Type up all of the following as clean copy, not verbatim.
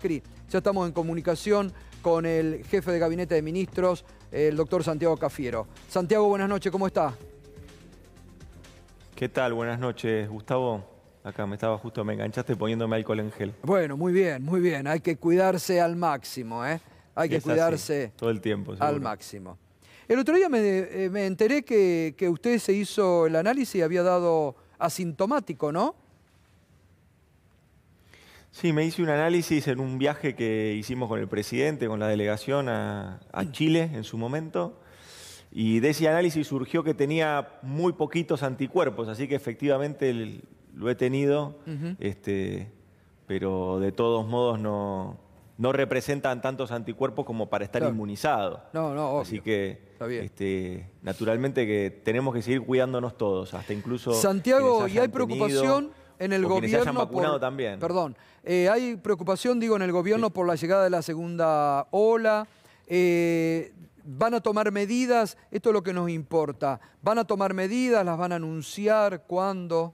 Ya estamos en comunicación con el jefe de Gabinete de Ministros, el doctor Santiago Cafiero. Santiago, buenas noches, ¿cómo está? ¿Qué tal? Buenas noches, Gustavo. Acá me enganchaste poniéndome alcohol en gel. Bueno, muy bien, muy bien. Hay que cuidarse al máximo, ¿eh? Hay que cuidarse así, todo el tiempo, seguro. Al máximo. El otro día me enteré que usted se hizo el análisis y había dado asintomático, ¿no? Sí, me hice un análisis en un viaje que hicimos con el presidente, con la delegación a Chile en su momento. Y de ese análisis surgió que tenía muy poquitos anticuerpos, así que efectivamente lo he tenido, pero de todos modos no representan tantos anticuerpos como para estar inmunizado. No, obvio. Así que está bien. naturalmente que tenemos que seguir cuidándonos todos, hasta incluso Santiago, y hay preocupación en el gobierno se hayan vacunado también. Perdón, hay preocupación, digo, en el gobierno por la llegada de la segunda ola. ¿Van a tomar medidas? Esto es lo que nos importa. ¿Van a tomar medidas? ¿Las van a anunciar? ¿Cuándo?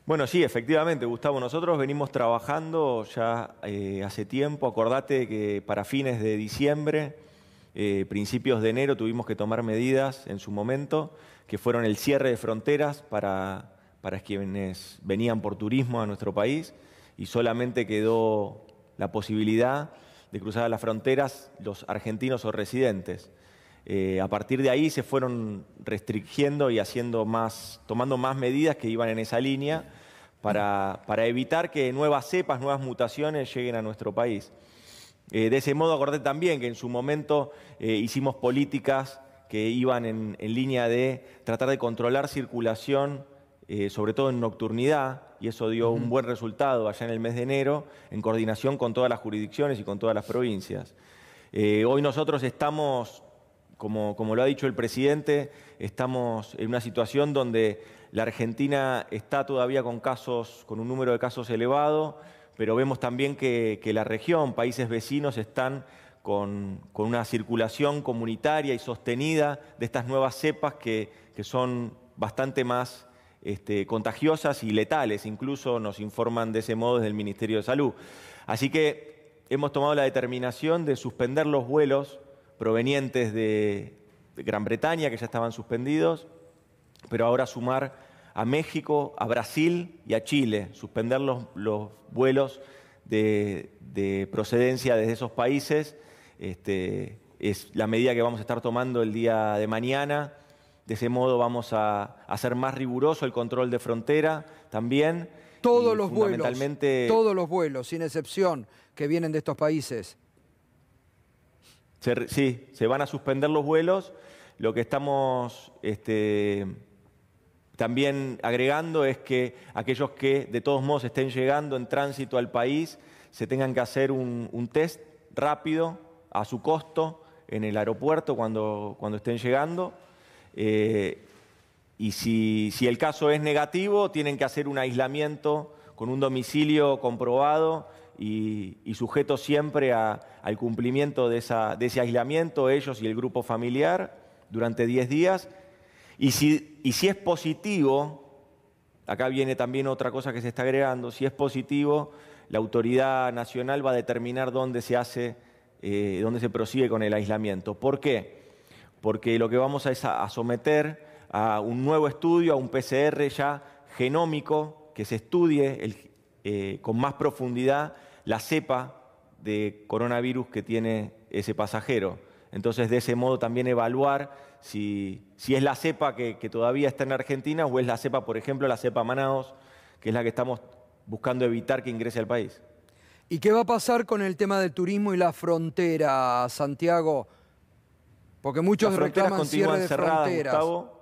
Bueno, sí, efectivamente, Gustavo. Nosotros venimos trabajando ya hace tiempo. Acordate que para fines de diciembre, principios de enero, tuvimos que tomar medidas en su momento, que fueron el cierre de fronteras para quienes venían por turismo a nuestro país, y solamente quedó la posibilidad de cruzar a las fronteras los argentinos o residentes. A partir de ahí se fueron restringiendo y tomando más medidas que iban en esa línea para evitar que nuevas cepas, nuevas mutaciones lleguen a nuestro país. De ese modo, acordé también que en su momento hicimos políticas que iban en línea de tratar de controlar circulación, sobre todo en nocturnidad, y eso dio un buen resultado allá en el mes de enero, en coordinación con todas las jurisdicciones y con todas las provincias. Hoy nosotros estamos, como lo ha dicho el presidente, estamos en una situación donde la Argentina está todavía con un número de casos elevado, pero vemos también que la región, países vecinos, están con una circulación comunitaria y sostenida de estas nuevas cepas que son bastante más contagiosas y letales, incluso nos informan de ese modo desde el Ministerio de Salud. Así que hemos tomado la determinación de suspender los vuelos provenientes de Gran Bretaña, que ya estaban suspendidos, pero ahora sumar a México, a Brasil y a Chile, suspender los vuelos de procedencia desde esos países. Es la medida que vamos a estar tomando el día de mañana. De ese modo vamos a hacer más riguroso el control de frontera también. Todos los vuelos, sin excepción, que vienen de estos países. Sí, se van a suspender los vuelos. Lo que estamos también agregando es que aquellos que de todos modos estén llegando en tránsito al país se tengan que hacer un test rápido a su costo en el aeropuerto cuando estén llegando. Y si el caso es negativo, tienen que hacer un aislamiento con un domicilio comprobado y sujeto siempre al cumplimiento de ese aislamiento, ellos y el grupo familiar, durante 10 días. Y si es positivo, acá viene también otra cosa que se está agregando, si es positivo, la autoridad nacional va a determinar dónde se prosigue con el aislamiento. ¿Por qué? Porque lo que vamos a someter a un nuevo estudio, a un PCR ya genómico, que se estudie con más profundidad la cepa de coronavirus que tiene ese pasajero. Entonces, de ese modo también evaluar si es la cepa que todavía está en Argentina o es la cepa, por ejemplo, la cepa Manaos, que es la que estamos buscando evitar que ingrese al país. ¿Y qué va a pasar con el tema del turismo y la frontera, Santiago? Porque muchos reclaman cierre de fronteras. Gustavo.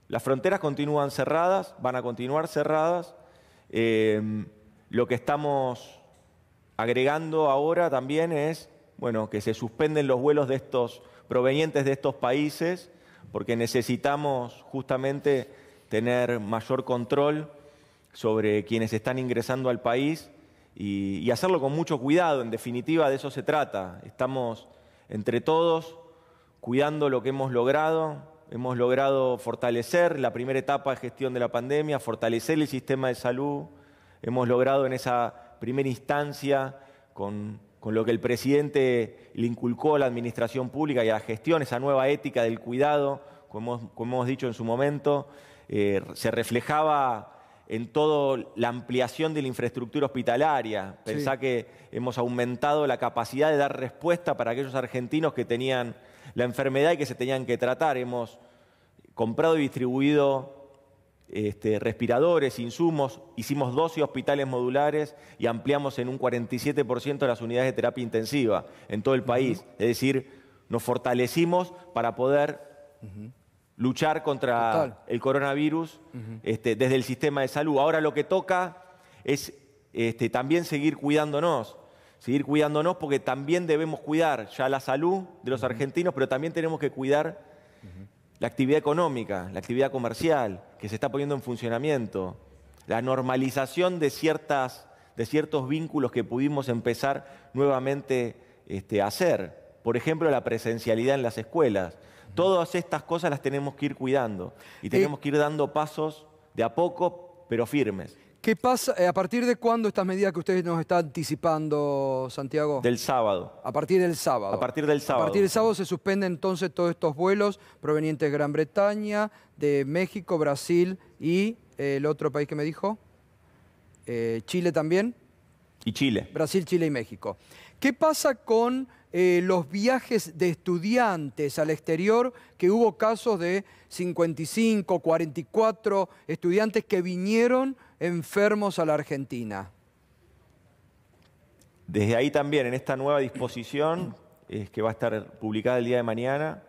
Las fronteras continúan cerradas, van a continuar cerradas. Lo que estamos agregando ahora también es que se suspenden los vuelos provenientes de estos países, porque necesitamos justamente tener mayor control sobre quienes están ingresando al país y hacerlo con mucho cuidado. En definitiva, de eso se trata. Estamos entre todos cuidando lo que hemos logrado fortalecer la primera etapa de gestión de la pandemia, fortalecer el sistema de salud, hemos logrado en esa primera instancia, con lo que el presidente le inculcó a la administración pública y a la gestión, esa nueva ética del cuidado, como hemos dicho en su momento, se reflejaba en toda la ampliación de la infraestructura hospitalaria. Pensá Sí. que hemos aumentado la capacidad de dar respuesta para aquellos argentinos que tenían la enfermedad y que se tenían que tratar. Hemos comprado y distribuido respiradores, insumos, hicimos 12 hospitales modulares y ampliamos en un 47% las unidades de terapia intensiva en todo el país. Es decir, nos fortalecimos para poder luchar contra el coronavirus desde el sistema de salud. Ahora lo que toca es también seguir cuidándonos porque también debemos cuidar ya la salud de los argentinos, pero también tenemos que cuidar la actividad económica, la actividad comercial que se está poniendo en funcionamiento, la normalización de ciertos vínculos que pudimos empezar nuevamente a hacer. Por ejemplo, la presencialidad en las escuelas. Todas estas cosas las tenemos que ir cuidando y tenemos que ir dando pasos de a poco, pero firmes. ¿Qué pasa? ¿A partir de cuándo estas medidas que ustedes nos están anticipando, Santiago? Del sábado. A partir del sábado. A partir del sábado. A partir del sábado se suspenden entonces todos estos vuelos provenientes de Gran Bretaña, de México, Brasil y el otro país que me dijo, Chile también. Y Chile. Brasil, Chile y México. ¿Qué pasa con los viajes de estudiantes al exterior? Que hubo casos de 55, 44 estudiantes que vinieron enfermos a la Argentina. Desde ahí también, en esta nueva disposición, que va a estar publicada el día de mañana,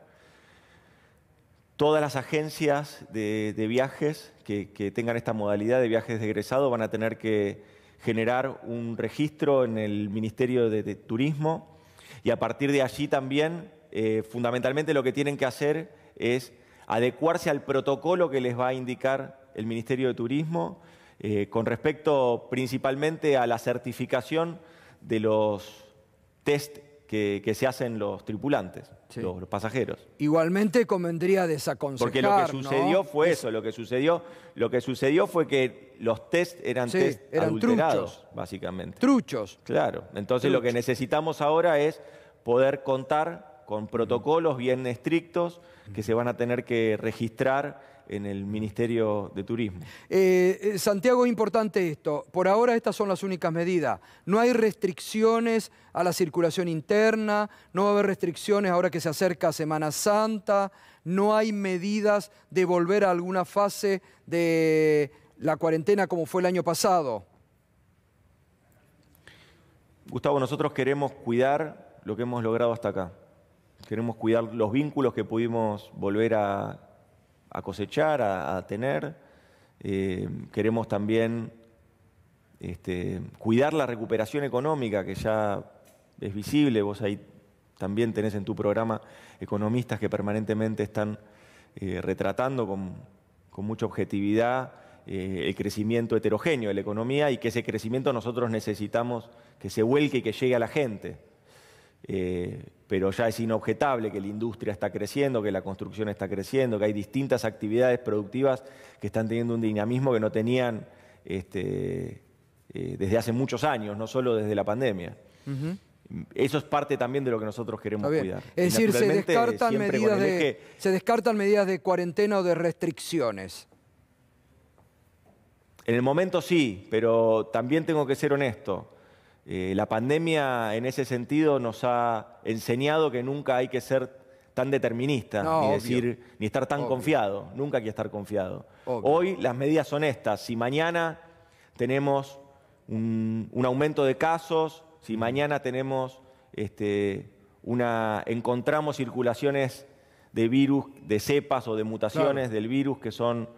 todas las agencias de viajes que tengan esta modalidad de viajes de egresado van a tener que generar un registro en el Ministerio de Turismo y a partir de allí también, fundamentalmente lo que tienen que hacer es adecuarse al protocolo que les va a indicar el Ministerio de Turismo con respecto principalmente a la certificación de los test que se hacen los tripulantes, sí, los pasajeros. Igualmente convendría desaconsejar, porque lo que sucedió, ¿no?, fue eso. Lo que sucedió fue que los test eran adulterados, truchos, básicamente. Truchos. Claro. Entonces lo que necesitamos ahora es poder contar con protocolos bien estrictos que se van a tener que registrar en el Ministerio de Turismo. Santiago, es importante esto. Por ahora estas son las únicas medidas. No hay restricciones a la circulación interna, no va a haber restricciones ahora que se acerca Semana Santa, no hay medidas de volver a alguna fase de la cuarentena como fue el año pasado. Gustavo, nosotros queremos cuidar lo que hemos logrado hasta acá. Queremos cuidar los vínculos que pudimos volver a cosechar, a tener. Queremos también cuidar la recuperación económica que ya es visible. Vos ahí también tenés en tu programa economistas que permanentemente están retratando con mucha objetividad el crecimiento heterogéneo de la economía y que ese crecimiento nosotros necesitamos que se vuelque y que llegue a la gente. Pero ya es inobjetable que la industria está creciendo, que la construcción está creciendo, que hay distintas actividades productivas que están teniendo un dinamismo que no tenían desde hace muchos años, no solo desde la pandemia. Eso es parte también de lo que nosotros queremos cuidar. Es decir, se descartan medidas de cuarentena o de restricciones. En el momento sí, pero también tengo que ser honesto. La pandemia en ese sentido nos ha enseñado que nunca hay que ser tan determinista, ni estar tan confiado. Nunca hay que estar confiado. Hoy las medidas son estas. Si mañana tenemos un aumento de casos, si mañana tenemos encontramos circulaciones de virus, de cepas o de mutaciones del virus que son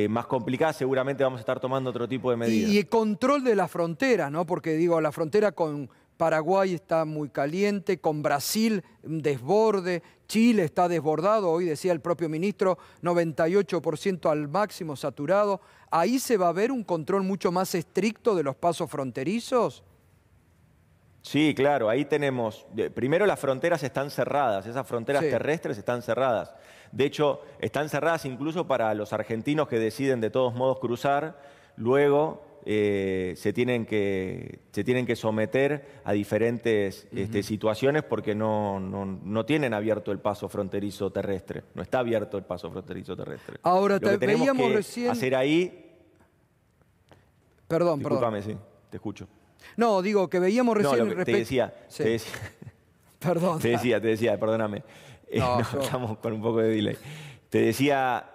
más complicadas, seguramente vamos a estar tomando otro tipo de medidas. Y el control de la frontera, ¿no? Porque digo, la frontera con Paraguay está muy caliente, con Brasil un desborde, Chile está desbordado, hoy decía el propio ministro, 98% al máximo saturado. ¿Ahí se va a ver un control mucho más estricto de los pasos fronterizos? Sí, claro, ahí tenemos, primero las fronteras están cerradas, esas fronteras terrestres están cerradas. De hecho, están cerradas incluso para los argentinos que deciden de todos modos cruzar. Luego se tienen que someter a diferentes situaciones porque no tienen abierto el paso fronterizo terrestre. No está abierto el paso fronterizo terrestre. Ahora, Lo que tenemos veíamos que recién... hacer ahí... Perdón. Discúlpame, sí, te escucho. No, digo que veíamos recién... No, lo que te decía... Perdón. Te decía, perdóname. Estamos con un poco de delay. Te decía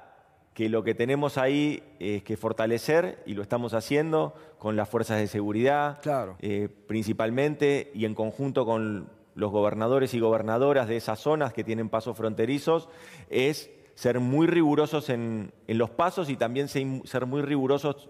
que lo que tenemos ahí es que fortalecer, y lo estamos haciendo con las fuerzas de seguridad, claro, principalmente, y en conjunto con los gobernadores y gobernadoras de esas zonas que tienen pasos fronterizos, es ser muy rigurosos en los pasos y también ser muy rigurosos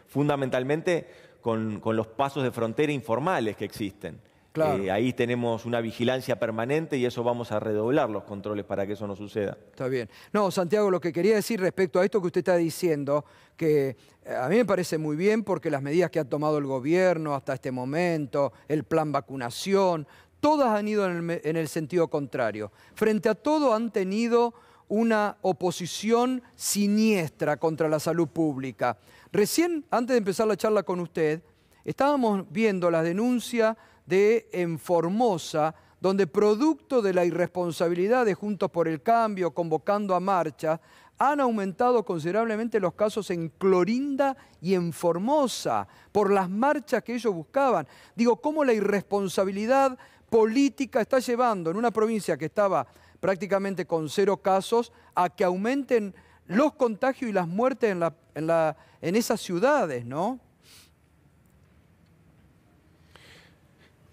fundamentalmente con los pasos de frontera informales que existen. Claro. Ahí tenemos una vigilancia permanente y eso vamos a redoblar los controles para que eso no suceda. Está bien. No, Santiago, lo que quería decir respecto a esto que usted está diciendo, que a mí me parece muy bien porque las medidas que ha tomado el gobierno hasta este momento, el plan vacunación, todas han ido en el sentido contrario. Frente a todo han tenido una oposición siniestra contra la salud pública. Recién, antes de empezar la charla con usted, estábamos viendo la denuncia en Formosa, donde producto de la irresponsabilidad de Juntos por el Cambio, convocando a marcha, han aumentado considerablemente los casos en Clorinda y en Formosa, por las marchas que ellos buscaban. Digo, cómo la irresponsabilidad política está llevando en una provincia que estaba prácticamente con 0 casos, a que aumenten los contagios y las muertes en esas ciudades, ¿no?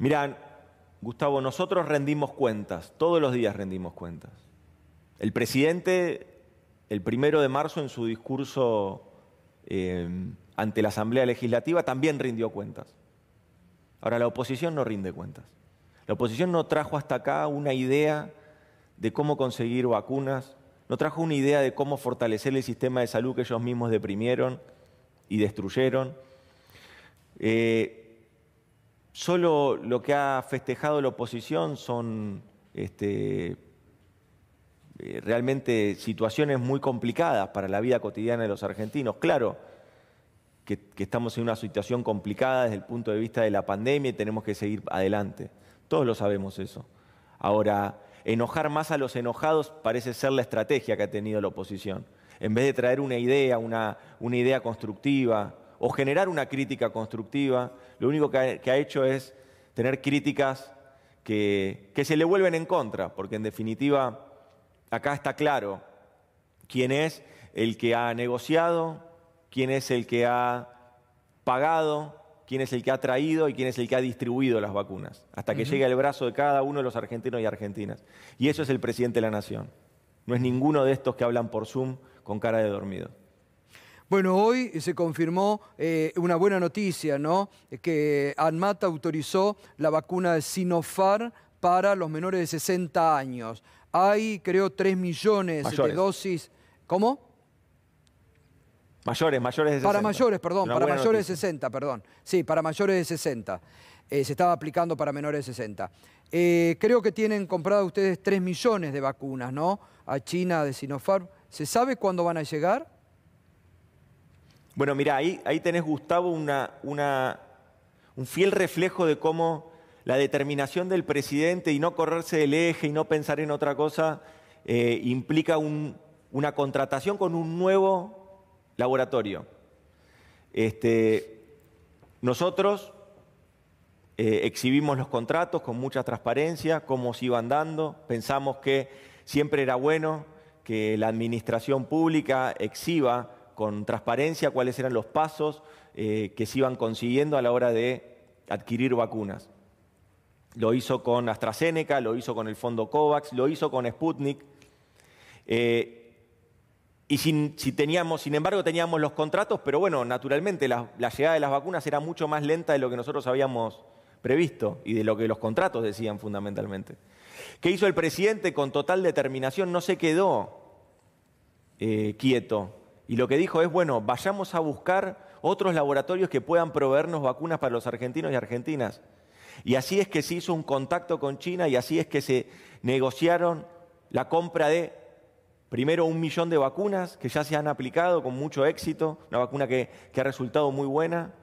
Mirá, Gustavo, nosotros rendimos cuentas, todos los días rendimos cuentas. El presidente, el 1 de marzo, en su discurso ante la Asamblea Legislativa, también rindió cuentas. Ahora, la oposición no rinde cuentas. La oposición no trajo hasta acá una idea de cómo conseguir vacunas, no trajo una idea de cómo fortalecer el sistema de salud que ellos mismos deprimieron y destruyeron. Solo lo que ha festejado la oposición son realmente situaciones muy complicadas para la vida cotidiana de los argentinos. Claro que estamos en una situación complicada desde el punto de vista de la pandemia y tenemos que seguir adelante. Todos lo sabemos eso. Ahora, enojar más a los enojados parece ser la estrategia que ha tenido la oposición. En vez de traer una idea constructiva, o generar una crítica constructiva, lo único que ha hecho es tener críticas que se le vuelven en contra, porque en definitiva acá está claro quién es el que ha negociado, quién es el que ha pagado, quién es el que ha traído y quién es el que ha distribuido las vacunas, hasta que llegue al brazo de cada uno de los argentinos y argentinas. Y eso es el presidente de la Nación. No es ninguno de estos que hablan por Zoom con cara de dormido. Bueno, hoy se confirmó una buena noticia, ¿no? Que ANMAT autorizó la vacuna de Sinopharm para los menores de 60 años. Hay, creo, 3 millones de dosis. ¿Cómo? Mayores de 60. Para mayores, perdón, para mayores de 60, perdón. Sí, para mayores de 60. Se estaba aplicando para menores de 60. Creo que tienen comprado ustedes 3 millones de vacunas, ¿no? A China de Sinopharm. ¿Se sabe cuándo van a llegar? Bueno, mirá, ahí tenés, Gustavo, un fiel reflejo de cómo la determinación del presidente y no correrse del eje y no pensar en otra cosa implica una contratación con un nuevo laboratorio. Nosotros exhibimos los contratos con mucha transparencia, cómo se iban dando. Pensamos que siempre era bueno que la administración pública exhiba con transparencia cuáles eran los pasos que se iban consiguiendo a la hora de adquirir vacunas. Lo hizo con AstraZeneca, lo hizo con el fondo COVAX, lo hizo con Sputnik. Y sin embargo teníamos los contratos, pero bueno, naturalmente la llegada de las vacunas era mucho más lenta de lo que nosotros habíamos previsto y de lo que los contratos decían fundamentalmente. ¿Qué hizo el presidente? Con total determinación no se quedó quieto. Y lo que dijo es, bueno, vayamos a buscar otros laboratorios que puedan proveernos vacunas para los argentinos y argentinas. Y así es que se hizo un contacto con China y así es que se negociaron la compra de Primero 1 millón de vacunas que ya se han aplicado con mucho éxito, una vacuna que ha resultado muy buena,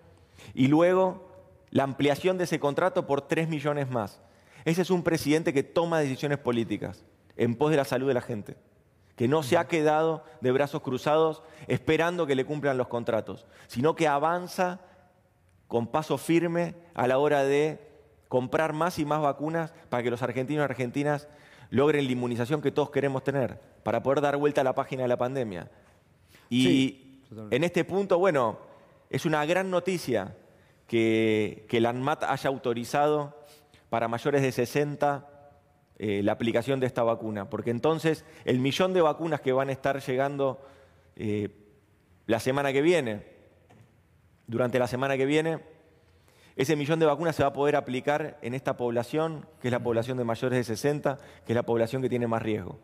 y luego la ampliación de ese contrato por 3 millones más. Ese es un presidente que toma decisiones políticas en pos de la salud de la gente, que no se ha quedado de brazos cruzados esperando que le cumplan los contratos, sino que avanza con paso firme a la hora de comprar más y más vacunas para que los argentinos y argentinas logren la inmunización que todos queremos tener, para poder dar vuelta a la página de la pandemia. Y sí, en este punto, bueno, es una gran noticia que la ANMAT haya autorizado para mayores de 60 la aplicación de esta vacuna, porque entonces el 1 millón de vacunas que van a estar llegando la semana que viene, durante la semana que viene, ese 1 millón de vacunas se va a poder aplicar en esta población, que es la población de mayores de 60, que es la población que tiene más riesgo.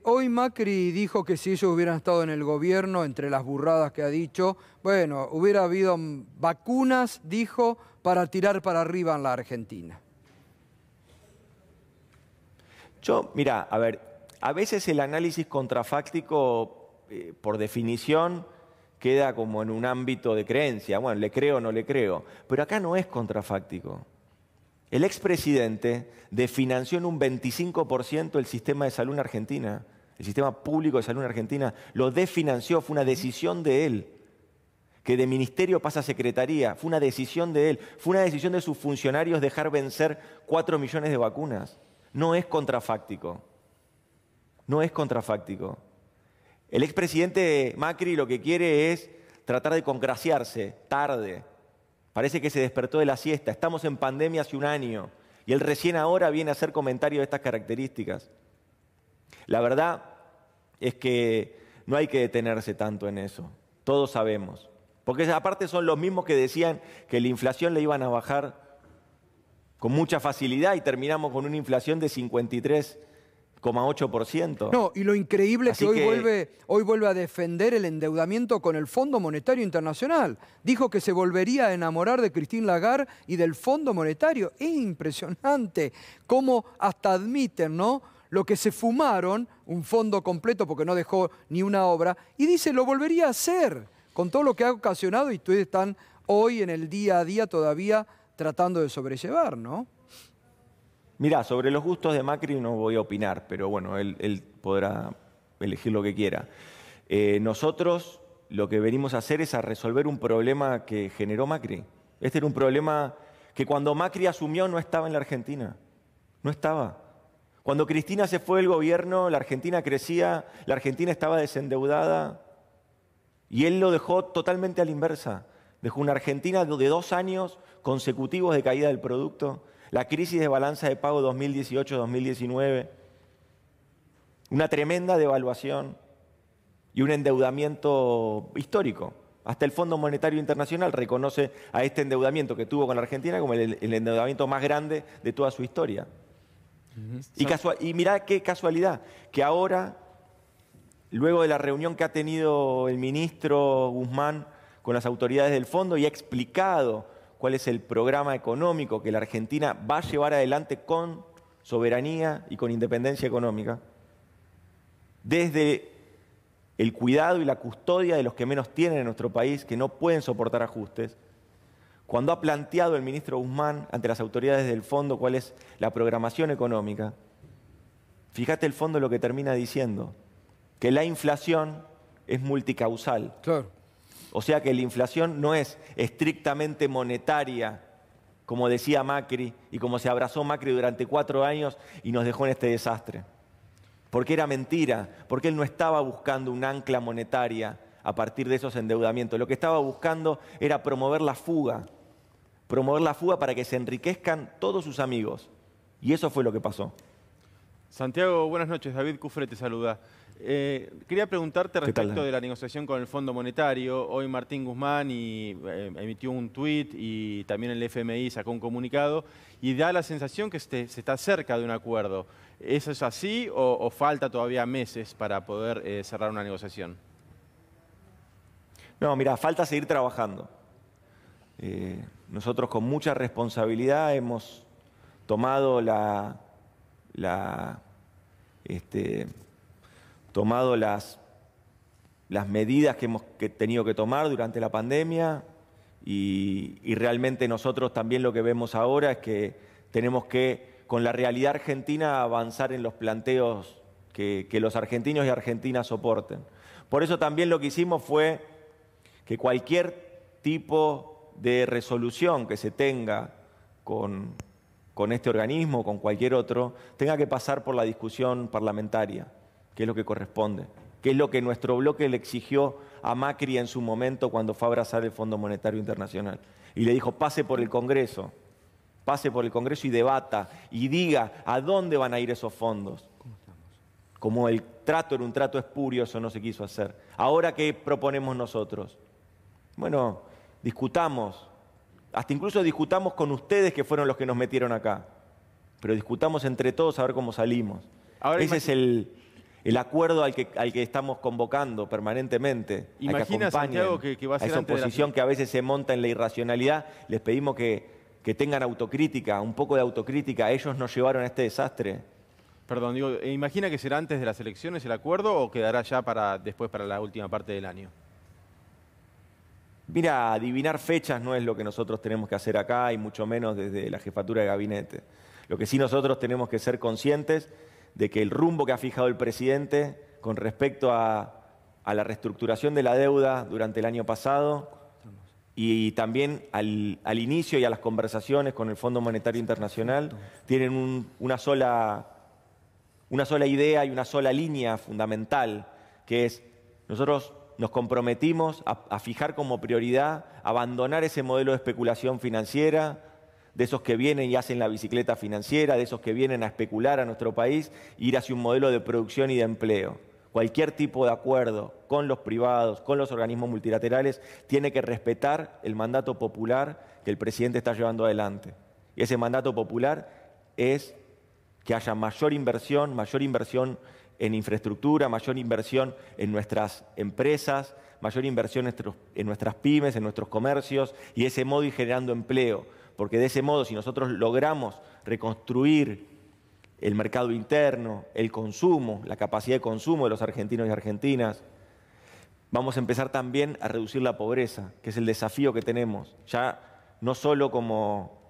Hoy Macri dijo que si ellos hubieran estado en el gobierno, entre las burradas que ha dicho, bueno, hubiera habido vacunas, dijo, para tirar para arriba en la Argentina. Mira, a ver, a veces el análisis contrafáctico, por definición, queda como en un ámbito de creencia. Bueno, le creo o no le creo. Pero acá no es contrafáctico. El expresidente desfinanció en un 25% el sistema de salud en Argentina, el sistema público de salud en Argentina. Lo desfinanció, fue una decisión de él. Que de ministerio pasa a secretaría, fue una decisión de él. Fue una decisión de sus funcionarios dejar vencer 4 millones de vacunas. No es contrafáctico. No es contrafáctico. El expresidente Macri lo que quiere es tratar de congraciarse tarde. Parece que se despertó de la siesta. Estamos en pandemia hace 1 año y él recién ahora viene a hacer comentarios de estas características. La verdad es que no hay que detenerse tanto en eso. Todos sabemos. Porque aparte son los mismos que decían que la inflación le iban a bajar con mucha facilidad y terminamos con una inflación de 53,8%. No, y lo increíble es Así que hoy vuelve a defender el endeudamiento con el Fondo Monetario Internacional. Dijo que se volvería a enamorar de Christine Lagarde y del Fondo Monetario. Es impresionante cómo hasta admiten, ¿no?, lo que se fumaron, un fondo completo porque no dejó ni una obra, y dice, lo volvería a hacer, con todo lo que ha ocasionado, y ustedes están hoy en el día a día todavía tratando de sobrellevar, ¿no? Mirá, sobre los gustos de Macri no voy a opinar, pero bueno, él podrá elegir lo que quiera. Nosotros lo que venimos a hacer es a resolver un problema que generó Macri. Este era un problema que cuando Macri asumió no estaba en la Argentina. No estaba. Cuando Cristina se fue del gobierno, la Argentina crecía, la Argentina estaba desendeudada y él lo dejó totalmente a la inversa. Dejó una Argentina de 2 años consecutivos de caída del producto, la crisis de balanza de pago 2018-2019, una tremenda devaluación y un endeudamiento histórico. Hasta el Fondo Monetario Internacional reconoce a este endeudamiento que tuvo con la Argentina como el endeudamiento más grande de toda su historia. Y mirá qué casualidad, que ahora, luego de la reunión que ha tenido el ministro Guzmán con las autoridades del fondo y ha explicado cuál es el programa económico que la Argentina va a llevar adelante con soberanía y con independencia económica, desde el cuidado y la custodia de los que menos tienen en nuestro país, que no pueden soportar ajustes. Cuando ha planteado el ministro Guzmán ante las autoridades del fondo cuál es la programación económica, fíjate el fondo lo que termina diciendo, que la inflación es multicausal. Claro. O sea que la inflación no es estrictamente monetaria, como decía Macri y como se abrazó Macri durante 4 años y nos dejó en este desastre. Porque era mentira, porque él no estaba buscando un ancla monetaria a partir de esos endeudamientos. Lo que estaba buscando era promover la fuga para que se enriquezcan todos sus amigos. Y eso fue lo que pasó. Santiago, buenas noches. David Cufré te saluda. Quería preguntarte respecto de la negociación con el Fondo Monetario. Hoy Martín Guzmán emitió un tuit y también el FMI sacó un comunicado y da la sensación que se está cerca de un acuerdo. ¿Eso es así o falta todavía meses para poder cerrar una negociación? No, mira, falta seguir trabajando. Nosotros con mucha responsabilidad hemos tomado la tomado las medidas que hemos tenido que tomar durante la pandemia y realmente nosotros también lo que vemos ahora es que tenemos que, con la realidad argentina, avanzar en los planteos que los argentinos y argentinas soporten. Por eso también lo que hicimos fue que cualquier tipo de resolución que se tenga con este organismo, con cualquier otro, tenga que pasar por la discusión parlamentaria, que es lo que corresponde, que es lo que nuestro bloque le exigió a Macri en su momento cuando fue a abrazar el Fondo Monetario Internacional. Y le dijo, pase por el Congreso y debata y diga a dónde van a ir esos fondos. Como el trato era un trato espurio, eso no se quiso hacer. Ahora, ¿qué proponemos nosotros? Bueno, discutamos, hasta incluso discutamos con ustedes que fueron los que nos metieron acá, pero discutamos entre todos a ver cómo salimos. Ese es el acuerdo al que estamos convocando permanentemente. Imagina, Santiago, que va a ser esa oposición que a veces se monta en la irracionalidad. Les pedimos que tengan autocrítica, un poco de autocrítica. Ellos nos llevaron a este desastre. Perdón, digo, ¿imagina que será antes de las elecciones el acuerdo o quedará ya después para la última parte del año? Mira, adivinar fechas no es lo que nosotros tenemos que hacer acá y mucho menos desde la jefatura de gabinete. Lo que sí nosotros tenemos que ser conscientes de que el rumbo que ha fijado el presidente con respecto a la reestructuración de la deuda durante el año pasado y también al inicio y a las conversaciones con el Fondo Monetario Internacional tienen una sola idea y una sola línea fundamental, que es nosotros nos comprometimos a fijar como prioridad abandonar ese modelo de especulación financiera, de esos que vienen y hacen la bicicleta financiera, de esos que vienen a especular a nuestro país, ir hacia un modelo de producción y de empleo. Cualquier tipo de acuerdo con los privados, con los organismos multilaterales, tiene que respetar el mandato popular que el presidente está llevando adelante. Y ese mandato popular es que haya mayor inversión en infraestructura, mayor inversión en nuestras empresas, mayor inversión en nuestras pymes, en nuestros comercios, y de ese modo ir generando empleo. Porque de ese modo, si nosotros logramos reconstruir el mercado interno, el consumo, la capacidad de consumo de los argentinos y argentinas, vamos a empezar también a reducir la pobreza, que es el desafío que tenemos, ya no solo como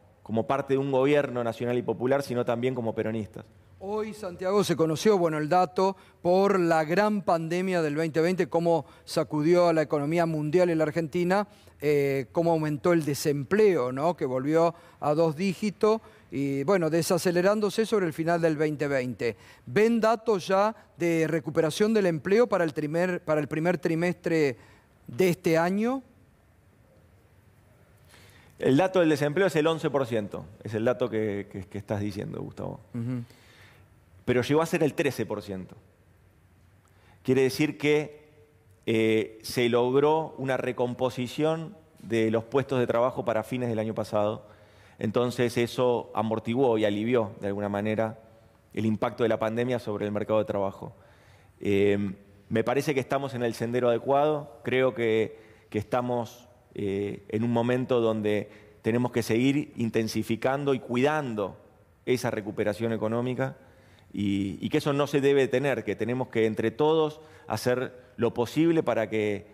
parte de un gobierno nacional y popular, sino también como peronistas. Hoy, Santiago, se conoció el dato por la gran pandemia del 2020, cómo sacudió a la economía mundial y la Argentina, cómo aumentó el desempleo, ¿no? Que volvió a 2 dígitos y, bueno, desacelerándose sobre el final del 2020. ¿Ven datos ya de recuperación del empleo para el primer trimestre de este año? El dato del desempleo es el 11%, es el dato que estás diciendo, Gustavo. Pero llegó a ser el 13%. Quiere decir que se logró una recomposición de los puestos de trabajo para fines del año pasado. Entonces eso amortiguó y alivió de alguna manera el impacto de la pandemia sobre el mercado de trabajo. Me parece que estamos en el sendero adecuado. Creo que estamos en un momento donde tenemos que seguir intensificando y cuidando esa recuperación económica. Y que eso no se debe detener, que tenemos que entre todos hacer lo posible para que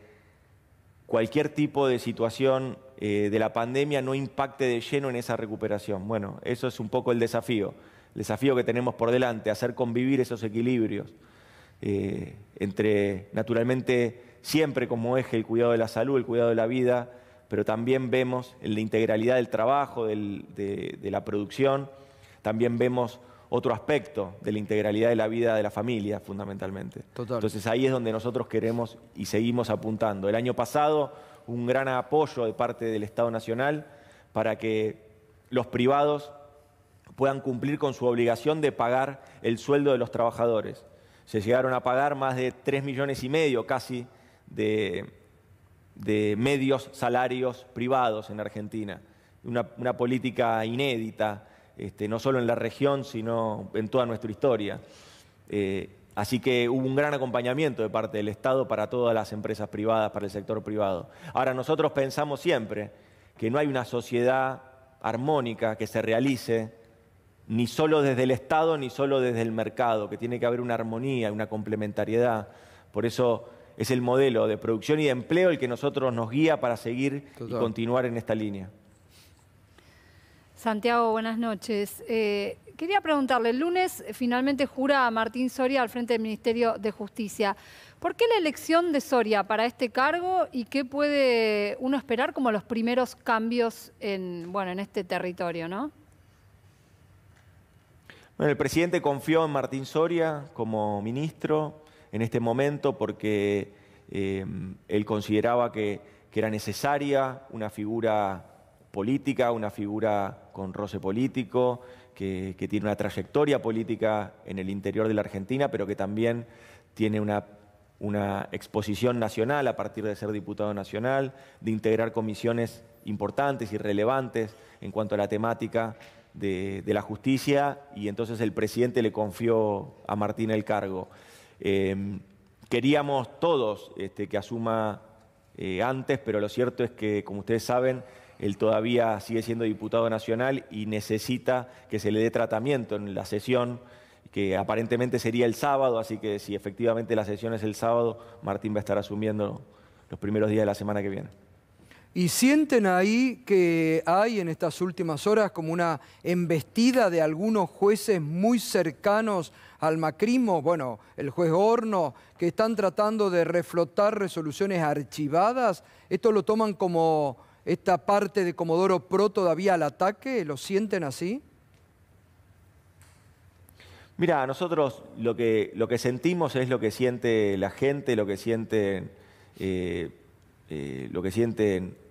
cualquier tipo de situación de la pandemia no impacte de lleno en esa recuperación. Bueno, eso es un poco el desafío que tenemos por delante, hacer convivir esos equilibrios entre, naturalmente, siempre como eje el cuidado de la salud, el cuidado de la vida, pero también vemos en la integralidad del trabajo, de la producción, también vemos otro aspecto de la integralidad de la vida de la familia, fundamentalmente. Total. Entonces ahí es donde nosotros queremos y seguimos apuntando. El año pasado, un gran apoyo de parte del Estado Nacional para que los privados puedan cumplir con su obligación de pagar el sueldo de los trabajadores. Se llegaron a pagar más de 3,5 millones casi de medios salarios privados en Argentina. Una política inédita, no solo en la región, sino en toda nuestra historia. Así que hubo un gran acompañamiento de parte del Estado para todas las empresas privadas, para el sector privado. Ahora, nosotros pensamos siempre que no hay una sociedad armónica que se realice ni solo desde el Estado ni solo desde el mercado, que tiene que haber una armonía, una complementariedad. Por eso es el modelo de producción y de empleo el que nosotros nos guía para seguir y continuar en esta línea. Santiago, buenas noches. Quería preguntarle, el lunes finalmente jura a Martín Soria al frente del Ministerio de Justicia. ¿Por qué la elección de Soria para este cargo y qué puede uno esperar como los primeros cambios en este territorio, ¿no? Bueno, el presidente confió en Martín Soria como ministro en este momento porque él consideraba que era necesaria una figura política, una figura con roce político, que tiene una trayectoria política en el interior de la Argentina, pero que también tiene una exposición nacional a partir de ser diputado nacional, de integrar comisiones importantes y relevantes en cuanto a la temática de la justicia, y entonces el presidente le confió a Martín el cargo. Queríamos todos que asuma antes, pero lo cierto es que, como ustedes saben, él todavía sigue siendo diputado nacional y necesita que se le dé tratamiento en la sesión, que aparentemente sería el sábado, así que si efectivamente la sesión es el sábado, Martín va a estar asumiendo los primeros días de la semana que viene. ¿Y sienten ahí que hay en estas últimas horas como una embestida de algunos jueces muy cercanos al macrismo? Bueno, el juez Horno, que están tratando de reflotar resoluciones archivadas. ¿Esto lo toman como esta parte de Comodoro Pro todavía al ataque? ¿Lo sienten así? Mira, nosotros lo que sentimos es lo que siente la gente, lo que sienten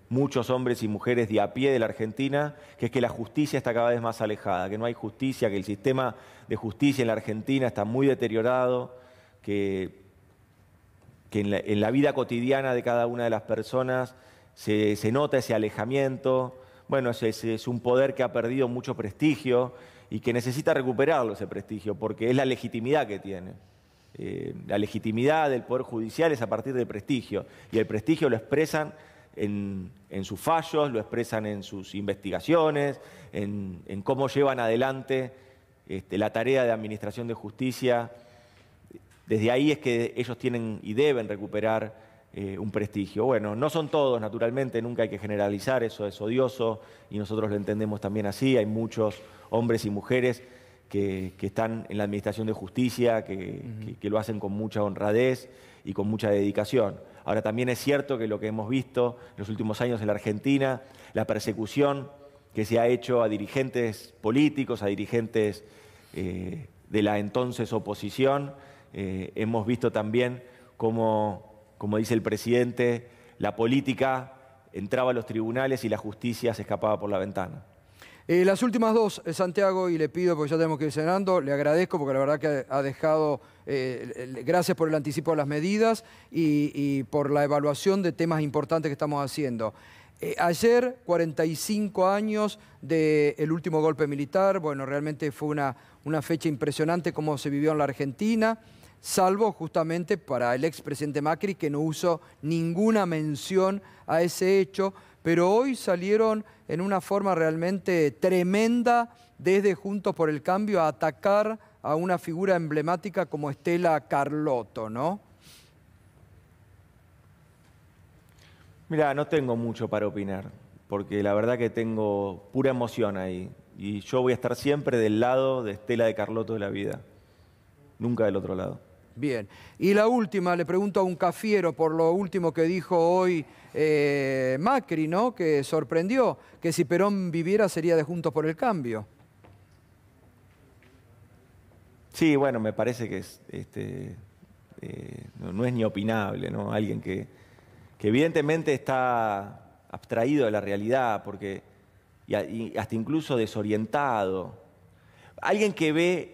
muchos hombres y mujeres de a pie de la Argentina, que es que la justicia está cada vez más alejada, que no hay justicia, que el sistema de justicia en la Argentina está muy deteriorado, que en la vida cotidiana de cada una de las personas se nota ese alejamiento. Bueno, es un poder que ha perdido mucho prestigio y que necesita recuperarlo ese prestigio, porque es la legitimidad que tiene. La legitimidad del Poder Judicial es a partir del prestigio, y el prestigio lo expresan en sus fallos, lo expresan en sus investigaciones, en cómo llevan adelante la tarea de administración de justicia. Desde ahí es que ellos tienen y deben recuperar un prestigio. Bueno, no son todos, naturalmente, nunca hay que generalizar, eso es odioso y nosotros lo entendemos también así. Hay muchos hombres y mujeres que están en la administración de justicia, que lo hacen con mucha honradez y con mucha dedicación. Ahora, también es cierto que lo que hemos visto en los últimos años en la Argentina, la persecución que se ha hecho a dirigentes políticos, a dirigentes de la entonces oposición, hemos visto también cómo, como dice el presidente, la política entraba a los tribunales y la justicia se escapaba por la ventana. Las últimas dos, Santiago, y le pido, porque ya tenemos que ir cenando, le agradezco porque la verdad que ha dejado, gracias por el anticipo de las medidas y por la evaluación de temas importantes que estamos haciendo. Ayer, 45 años del último golpe militar, bueno, realmente fue una fecha impresionante como se vivió en la Argentina, salvo justamente para el expresidente Macri, que no usó ninguna mención a ese hecho, pero hoy salieron en una forma realmente tremenda desde Juntos por el Cambio a atacar a una figura emblemática como Estela Carlotto, ¿no? Mira, no tengo mucho para opinar, porque la verdad que tengo pura emoción ahí. Y yo voy a estar siempre del lado de Estela de Carlotto de la vida, nunca del otro lado. Bien. Y la última, le pregunto a un cafiero por lo último que dijo hoy Macri, ¿no? Que sorprendió, que si Perón viviera sería de Juntos por el Cambio. Sí, bueno, me parece que no es ni opinable, ¿no? Alguien que evidentemente está abstraído de la realidad, y hasta incluso desorientado. Alguien que ve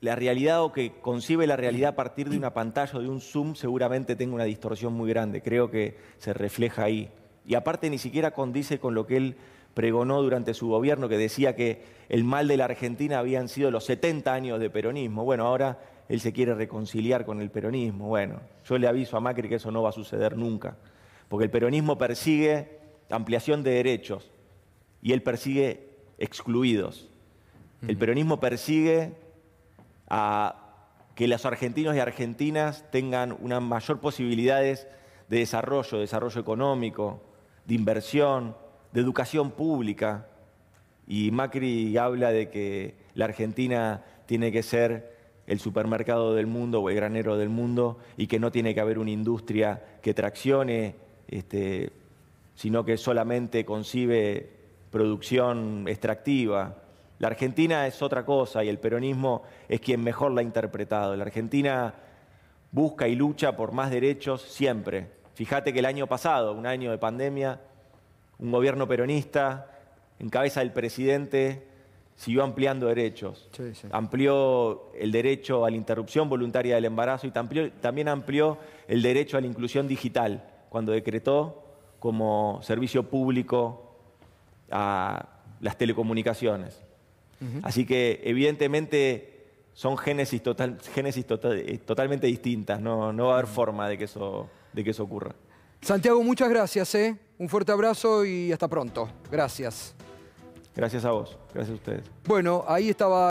la realidad o que concibe la realidad a partir de una pantalla o de un Zoom seguramente tenga una distorsión muy grande. Creo que se refleja ahí. Y aparte ni siquiera condice con lo que él pregonó durante su gobierno, que decía que el mal de la Argentina habían sido los 70 años de peronismo. Bueno, ahora él se quiere reconciliar con el peronismo. Bueno, yo le aviso a Macri que eso no va a suceder nunca, porque el peronismo persigue ampliación de derechos y él persigue excluidos. El peronismo persigue a que los argentinos y argentinas tengan unas mayor posibilidades de desarrollo económico, de inversión, de educación pública. Y Macri habla de que la Argentina tiene que ser el supermercado del mundo o el granero del mundo y que no tiene que haber una industria que traccione, sino que solamente concibe producción extractiva. La Argentina es otra cosa y el peronismo es quien mejor la ha interpretado. La Argentina busca y lucha por más derechos siempre. Fíjate que el año pasado, un año de pandemia, un gobierno peronista, en cabeza del presidente, siguió ampliando derechos. Sí, sí. Amplió el derecho a la interrupción voluntaria del embarazo y también amplió el derecho a la inclusión digital, cuando decretó como servicio público a las telecomunicaciones. Así que, evidentemente, son génesis totalmente distintas. No va a haber forma de que eso ocurra. Santiago, muchas gracias. Un fuerte abrazo y hasta pronto. Gracias. Gracias a vos. Gracias a ustedes. Bueno, ahí estaba...